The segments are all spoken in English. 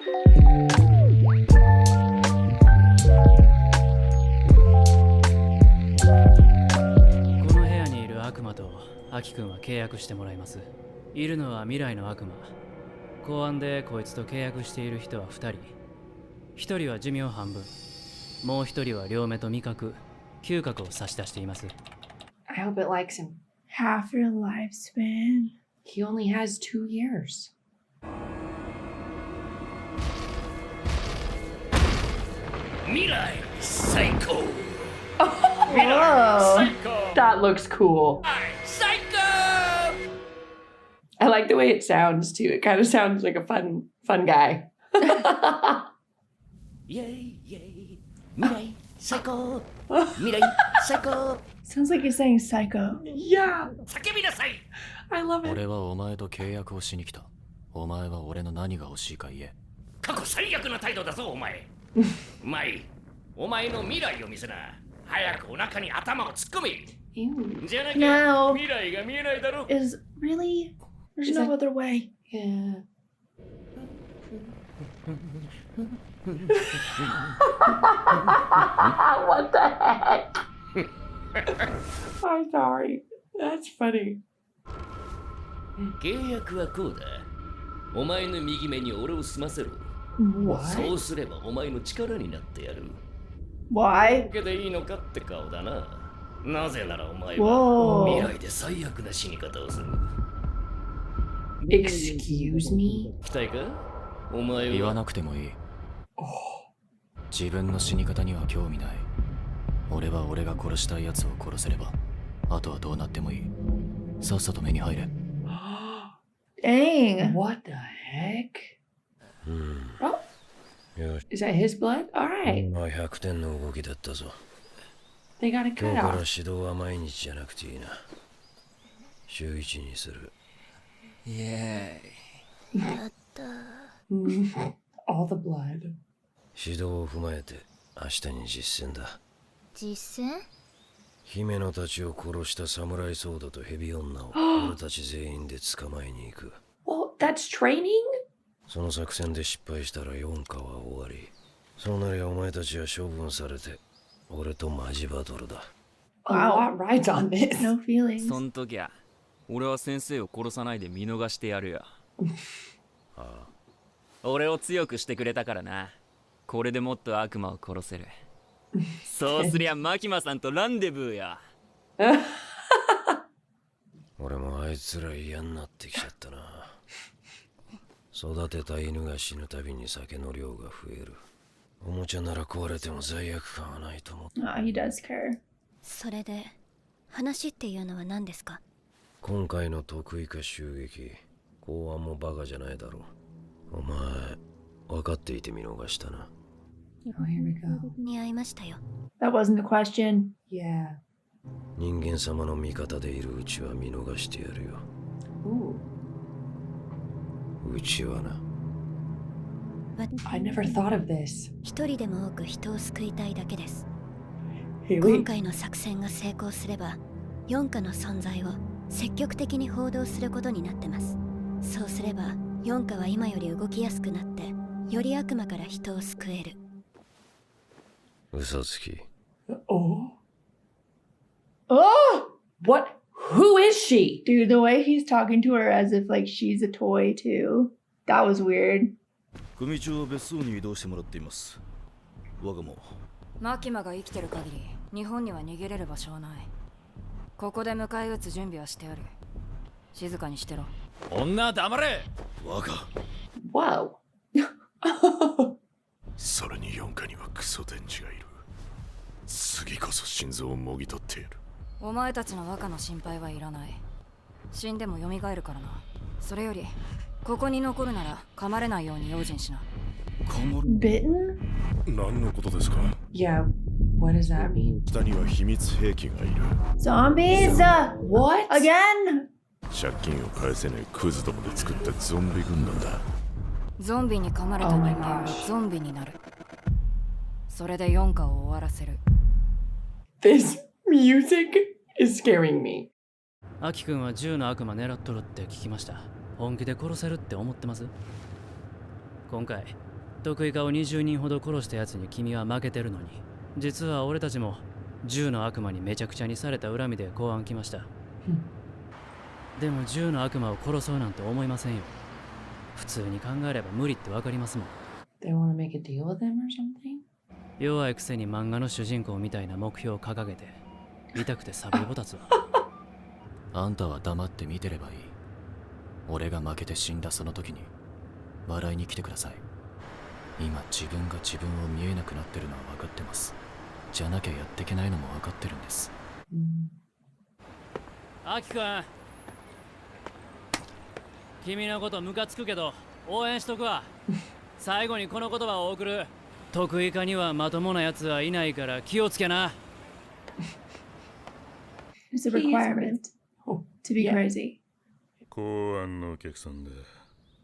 この部屋にいる悪魔とアキ君は契約してもらいます。いるのは未来の悪魔。公安でこいつと契約している人は2人。1人は寿命半分、もう1人は両目と味覚、嗅覚を差し出しています。I hope it likes him. Half your lifespan. He only has 2 years. 未来最高 Whoa. 最高 That looks cool. 最高 I like the way it sounds too. It kind of sounds like a fun guy. イェイイェイ未来最高未来最高 Sounds like you're saying psycho. Yeah, 叫びなさい I love it. 俺はお前と契約をしに来た。お前は俺の何が欲しいか言え。過去最悪な態度だぞお前マイお前の未来を見せな早くお腹に頭を突っ込め Ew. じゃなきゃ No. 未来が見えないだろ Is really? There's Is no that- other way. Yeah. What the heck? I'm sorry. That's funny. 契約はこうだお前の右目に俺を済ませろ What? そうすればお前の力になってやる Why? だけでいいのかって顔だななぜならお前 Whoa. は未来で最悪な死に方をする Excuse me? 期待かお前言わはなくてもいい。自分の死に方には興味ない。俺は俺が殺したい奴を殺せれば、あとはどうなってもいい。さっさと目に入れ。Dang. What the heck? よし、 Is that his blood? All right. まあ100点の動きだったぞ。 They got a 今日から cut 指 off. 導は毎日じゃなくていいな。週1にする。イエAll the blood. 指導を踏まえて明日に実践だ。実践？姫野たちを殺した侍ソードとヘビ女を俺たち全員で捕まえに行く。 Well, that's training? その作戦で失敗したら4課は終わり。そうなりゃお前たちは処分されて俺とマジバトルだ。 A lot rides on this. No feelings. そん時は俺は先生を殺さないで見逃してやるよ俺を強くしてくれたからな。これでもっと悪魔を殺せる。そうすりゃマキマさんとランデブーや。俺もあいつら嫌になってきちゃったな。育てた犬が死ぬたびに酒の量が増える。おもちゃなら壊れても罪悪感はないと思う。 Oh, he does care. それで話っていうのは何ですか？今回の得意か襲撃、公安もバカじゃないだろう。お前、分かっていて見逃したな。Oh, here we go. 似合いましたよ。 That wasn't the question. Yeah. 人間様の味方でいるうちは見逃してやるよ。 Ooh. うちはな。I never thought of this. 一人でも多く人を救いたいだけです。 Haley. 今回の作戦が成功すれば、四課の存在を積極的に報道することになってます。そうすれば、四課は今より動きやすくなって、より悪魔から人を救える。嘘つき。 Oh. Oh! What? Who is she? Dude, the way he's talking to her as if like she's a toy too. That was weird. 組長は別荘に移動してもらっています。我がもマキマが生きてる限り日本には逃げれる場所はない。ここで迎え撃つ準備はしてある。静かにしてろ。女黙れ。我が Whoa. それに4課にはクソ天使がいる。次こそ心臓をもぎ取ってやる。お前たちの若の心配はいらない。死んでも蘇るからな。それよりここに残るなら噛まれないように用心しな。Bitten? 何のことですか？ Yeah. What does that mean? 下には秘密兵器がいる。 Zombies? What? Again? 借金を返せないクズどもで作ったゾンビ軍団だ。ゾンビに噛まれた人間はゾンビになる。それで4課を終わらせる。 This music is scaring me. アキ君は銃の悪魔狙っとるって聞きました。本気で殺せるって思ってます？今回得意化を20人ほど殺したやつに君は負けてるのに、実は俺たちも銃の悪魔にめちゃくちゃにされた恨みで公安来ました。でも銃の悪魔を殺そうなんて思いませんよ。普通に考えれば無理ってわかりますもん。They want to make a deal with him or something? 弱いくせに漫画の主人公みたいな目標を掲げて、痛くてサビボ立つわ。あんたは黙って見てればいい。俺が負けて死んだその時に笑いに来てください。今自分が自分を見えなくなってるのは分かってます。じゃなきゃやっていけないのも分かってるんです。アキくん、君のことムカつくけど応援しとくわ。最後にこの言葉を送る。得意化にはまともなやつはいないから気をつけな。It's a requirement to be crazy. 公安のお客さんだ。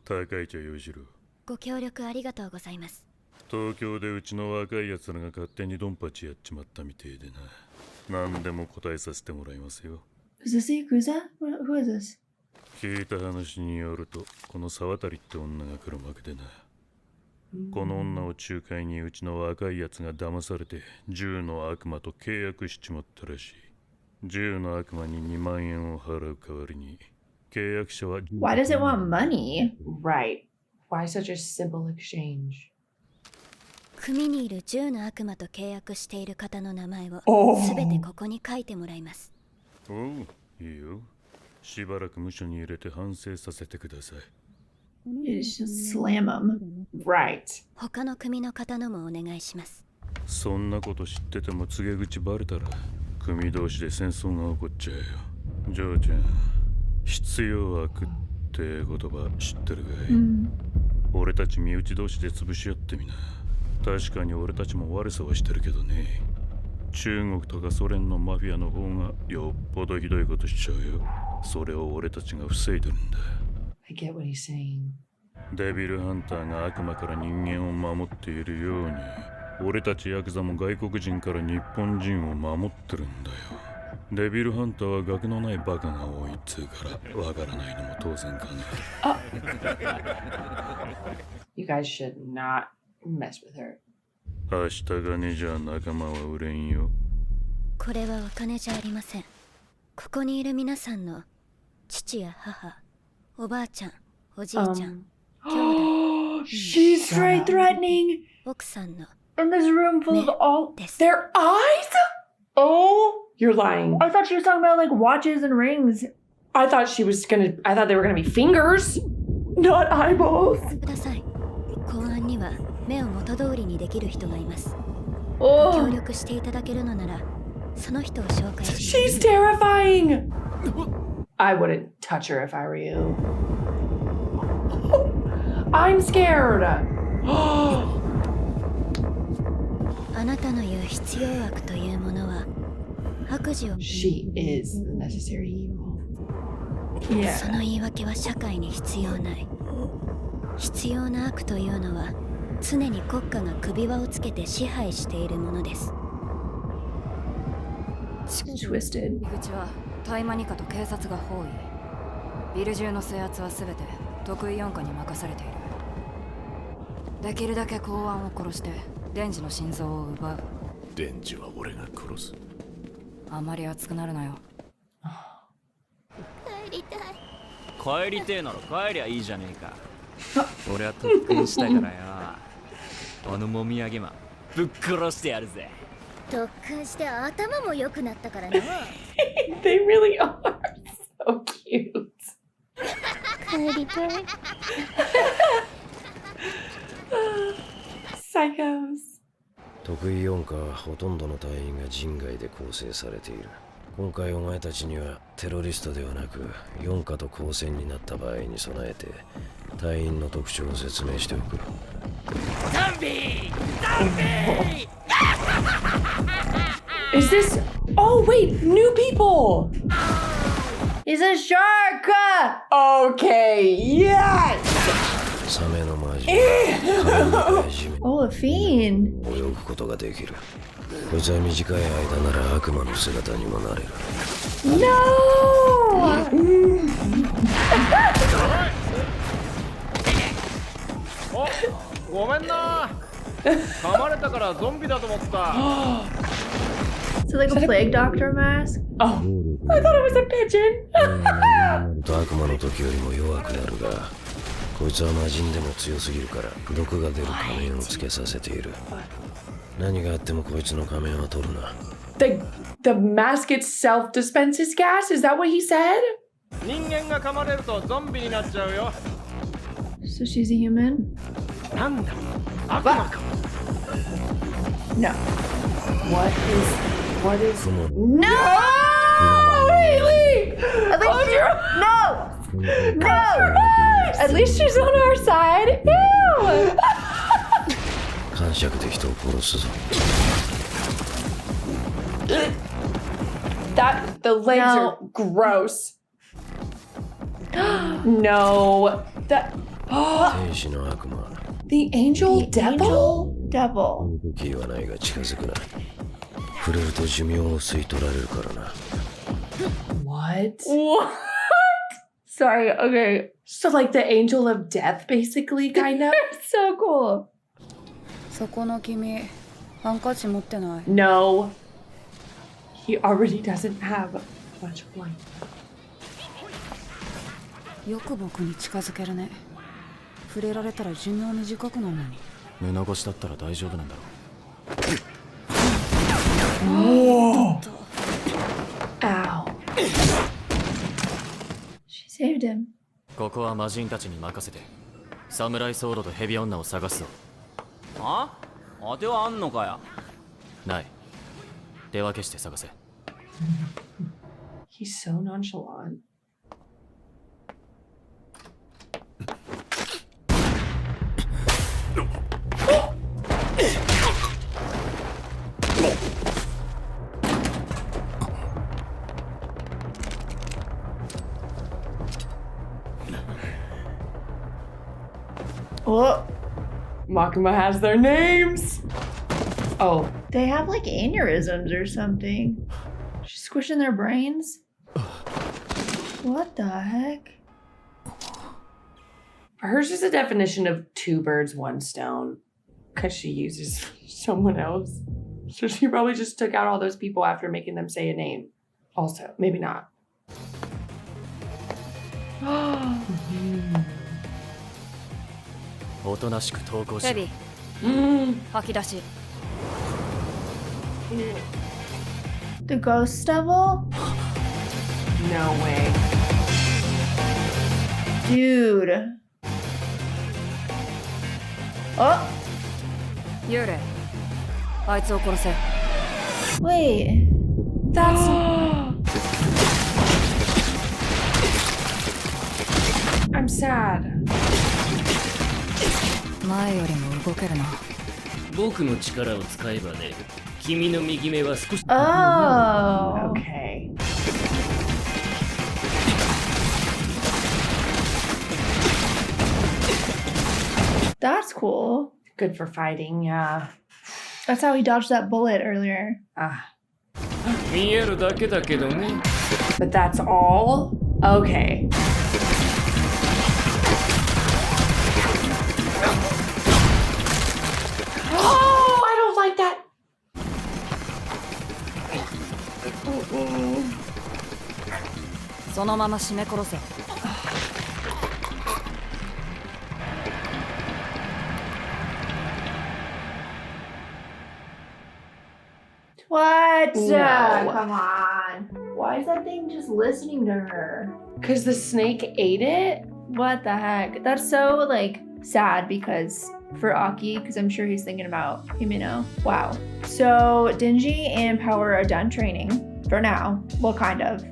高市洋次郎。ご協力ありがとうございます。東京でうちの若いやつらが勝手にドンパチやっちまったみてえでな。何でも答えさせてもらいますよ。Is this the Yakuza? Who is this? 聞いた話によると、この沢渡って女が来るわけでな。この女を仲介にうちの若いやつが騙されて銃の悪魔と契約しちまったらしい。銃の悪魔に2万円を払う代わりに契約者は Why does it want money? Right. Why such a simple exchange? 組にいる10の悪魔と契約している方の名前をすべてここに書いてもらいます。おう、いいよ。しばらく無所に入れて反省させてください。It's just slam them. Right. 他の組の方のもお願いします。そんなこと知ってても告げ口バレたら組同士で戦争が起こっちゃうよ。ジョーちゃん、必要悪って言葉知ってるかい？俺たち身内同士で潰し合ってみな。確かに俺たちも悪さはしてるけどね。中国とかソ連のマフィアの方がよっぽどひどいことしちゃうよ。それを俺たちが防いでるんだ。I get what he's saying. デビルハンターが悪魔から人間を守っているように、俺たちヤクザも外国人から日本人を守ってるんだよ。デビルハンターは学のないバカが多いっつうからわからないのも当然かね。You guys should not mess with her. 明日がねじゃ仲間は売れんよ。これはお金じゃありません。ここにいる皆さんの父や母、おばあちゃん、おじいちゃん、兄弟、 She's straight threatening 奥さんの in this room full of all です。 Their eyes? Oh, you're lying. I thought she was talking about like watches and rings. I thought they were gonna be fingers, not eyeballs. ください。公安には目を元通りにできる人がいます。協 Oh, 力していただけるのなら、その人を紹介し She's terrifying. I wououldn't touch her if I were you. I'm scared. あなたの言う必要悪というものは悪事を She is the necessary evil. yeah. その言い訳は社会に必要ない。必要な悪というのは常に国家が首輪をつけて支配しているものです。 Twisted. 入り口は大麻ニカと警察が包囲。ビル中の制圧は全て得意4課に任されている。できるだけ公安を殺してデンジの心臓を奪う。デンジは俺が殺す。あまり熱くなるなよ。帰りたい。帰りてえなら帰りゃいいじゃねえか。俺は特訓したからよ。あのもみあげマンぶっ殺してやるぜ。特訓して頭も良くなったからな。They really are so cute. 帰りたい。Psychos. 得意4課はほとんどの隊員が人外で構成されている。今回お前たちにはテロリストではなく4課と交戦になった場合に備えて隊員の特徴を説明しておく。ダンビーダンビー Is this? Oh wait, new people. He's a shark! Okay, yes. サメの魔人、神の地面 Oh, a fiend. 泳ぐことができる。こいつは短い間なら悪魔の姿にもなれる。 No. ごめんな噛まれたからゾンビだと思った。 So like a plague doctor mask? Oh, I thought it was a pigeon. 悪魔の時よりも弱くなるが、こいつは魔人でも強すぎるから毒が出る仮面をつけさせている。何があってもこいつの仮面は取るな。The mask itself dispenses gas? Is that what he said? 人間が噛まれるとゾンビになっちゃうよ。 So she's a human? なんだ、悪魔か。 No. What is... No! Haley! At least No! At least she's on our side. Ew! 感触で人を殺すぞ。 The legs are gross. No.天使の悪魔。 The angel devil? Devil. 気はないが近づくな。触れると寿命を吸い取られるからな。 What? Sorry, okay. So like the angel of death, basically, kind of? So cool. そこの君、ハンカチ持ってない？ No. He already doesn't have much light. よく僕に近づけるね。触れられたら寿命短くなるのに。布越しだったら大丈夫なんだろう。 Ow. She saved him. ここは魔人たちに任せてサムライソードとヘビ女を探すぞ。あ？当てはあんのかや。ない。手分けして探せ。 He's so nonchalant. Oh, Makima has their names. Oh, they have like aneurysms or something. She's squishing their brains. What the heck? hers is a definition of 2 birds, 1 stone. Because she uses someone else. So she probably just took out all those people after making them say a name. Also, maybe not. おとなしく投稿しヘビ、吐き出し。 The ghost devil? No way. Dude. Oh, 幽霊、あいつを殺せ。 wait. That's... I'm sad. 前よりも動けるな。僕の力を使えばね、君の右目は少し。 Oh. Okay. That's cool. Good for fighting, yeah. That's how he dodged that bullet earlier. Ah. 見えるだけだけどね。 But that's all? Okay. Oh, I don't like that. そのまま絞め殺せ。 What? No. Come on. Why is that thing just listening to her? Because the snake ate it? What the heck? That's so like sad because for Aki, because I'm sure he's thinking about Himino. Wow. So Dingy and Power are done training for now. Well, kind of.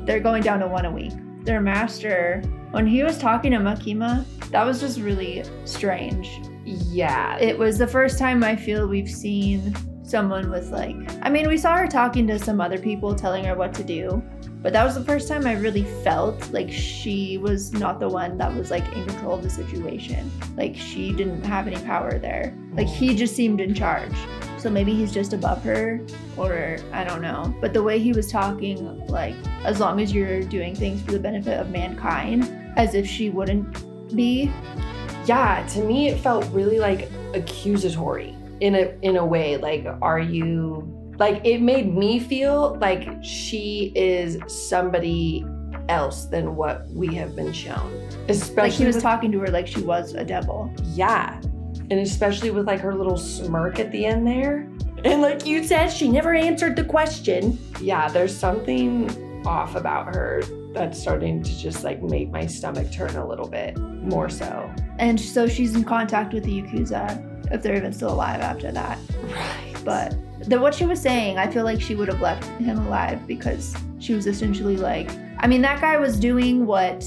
They're going down to 1 a week. Their master, when he was talking to Makima, that was just really strange. Yeah. It was the first time I feel we've seen someone with like, I mean, we saw her talking to some other people telling her what to do, but that was the first time I really felt like she was not the one that was like in control of the situation. Like she didn't have any power there. Like he just seemed in charge. So maybe he's just above her, or I don't know. But the way he was talking, like, as long as you're doing things for the benefit of mankind, as if she wouldn't be. Yeah, to me it felt really like accusatory in a way. Like, are you, like, it made me feel like she is somebody else than what we have been shown. Especially like he was talking to her like she was a devil. Yeah. And especially with like her little smirk at the end there. And like you said, she never answered the question. Yeah, there's something off about her that's starting to just like make my stomach turn a little bit more so. And so she's in contact with the Yakuza, if they're even still alive after that. Right. But what she was saying, I feel like she would have left him alive because she was essentially like, I mean, that guy was doing what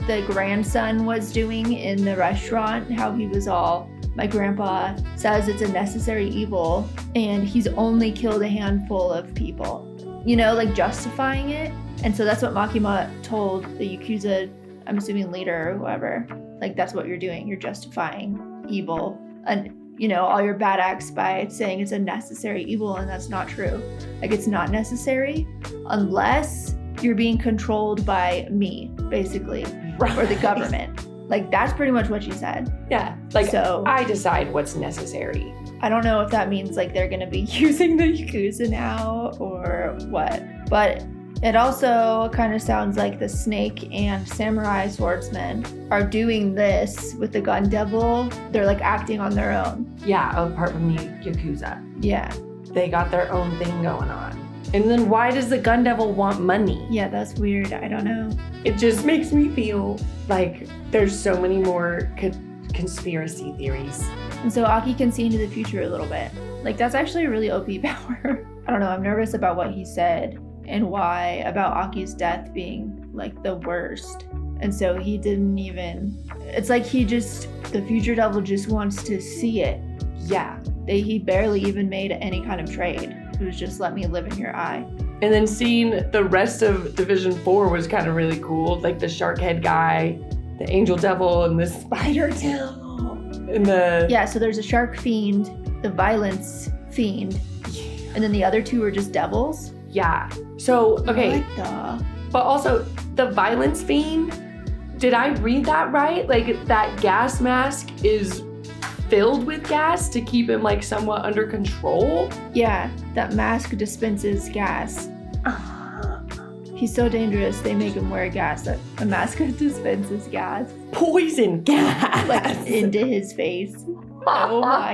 the grandson was doing in the restaurant, how he was all, my grandpa says it's a necessary evil and he's only killed a handful of people, you know, like justifying it. And so that's what Makima told the Yakuza, I'm assuming leader or whoever, like that's what you're doing. You're justifying evil and, you know, all your bad acts by saying it's a necessary evil, and that's not true. Like it's not necessary unless you're being controlled by me, basically, or the government. Like that's pretty much what she said. Yeah, like so, I decide what's necessary. I don't know if that means like they're gonna be using the Yakuza now or what, but it also kind of sounds like the snake and samurai swordsmen are doing this with the gun devil. They're like acting on their own. Yeah, apart from the Yakuza. Yeah. They got their own thing going on. And then why does the gun devil want money? Yeah, that's weird. I don't know. It just makes me feel like there's so many more conspiracy theories. And so Aki can see into the future a little bit. Like that's actually a really OP power. I don't know. I'm nervous about what he said and why about Aki's death being like the worst. And so he didn't even, it's like the future devil just wants to see it. Yeah. He barely even made any kind of trade. It was just let me live in your eye. And then seeing the rest of Division 4 was kind of really cool. Like the shark head guy, the angel devil, and the spider devil. And yeah, so there's a shark fiend, the violence fiend, and then the other two are just devils. Yeah. So, okay. What the? But also, the violence fiend, did I read that right? Like, that gas mask is filled with gas to keep him, like, somewhat under control? Yeah, that mask dispenses gas. He's so dangerous, they make him wear gas. A mask dispenses gas. Poison gas! Like, into his face. Oh my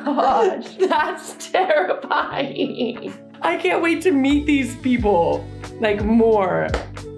gosh. That's terrifying. I can't wait to meet these people, like, more.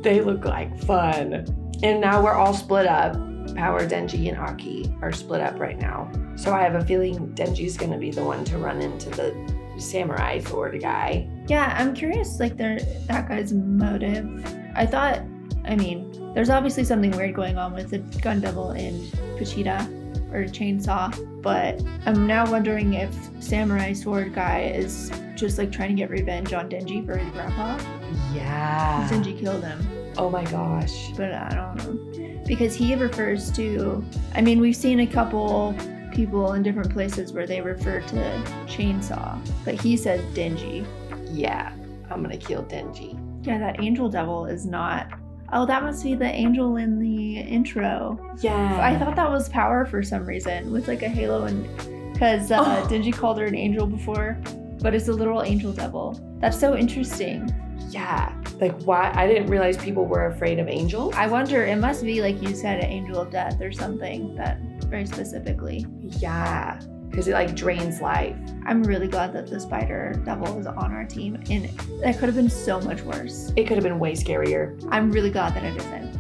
They look like fun. And now we're all split up. Power, Denji, and Aki are split up right now. So I have a feeling Denji's gonna be the one to run into the samurai sword guy. Yeah, I'm curious, like, that guy's motive. I mean, there's obviously something weird going on with the gun devil and Kuchita, or Chainsaw, but I'm now wondering if samurai sword guy is just like trying to get revenge on Denji for his grandpa. Yeah. Denji killed him. Oh my gosh. But I don't know. Because he refers to, I mean, we've seen a couple people in different places where they refer to Chainsaw, but he says Denji. Yeah, I'm gonna kill Denji. Yeah, that angel devil is not. Oh, that must be the angel in the intro. Yeah. I thought that was Power for some reason, with like a halo, and because Denji called her an angel before, but it's a literal angel devil. That's so interesting. Yeah, like why? I didn't realize people were afraid of angels. I wonder, it must be like you said, an angel of death or something, that very specifically. Yeah, because it like drains life. I'm really glad that the spider devil is on our team, and that could have been so much worse. It could have been way scarier. I'm really glad that it isn't.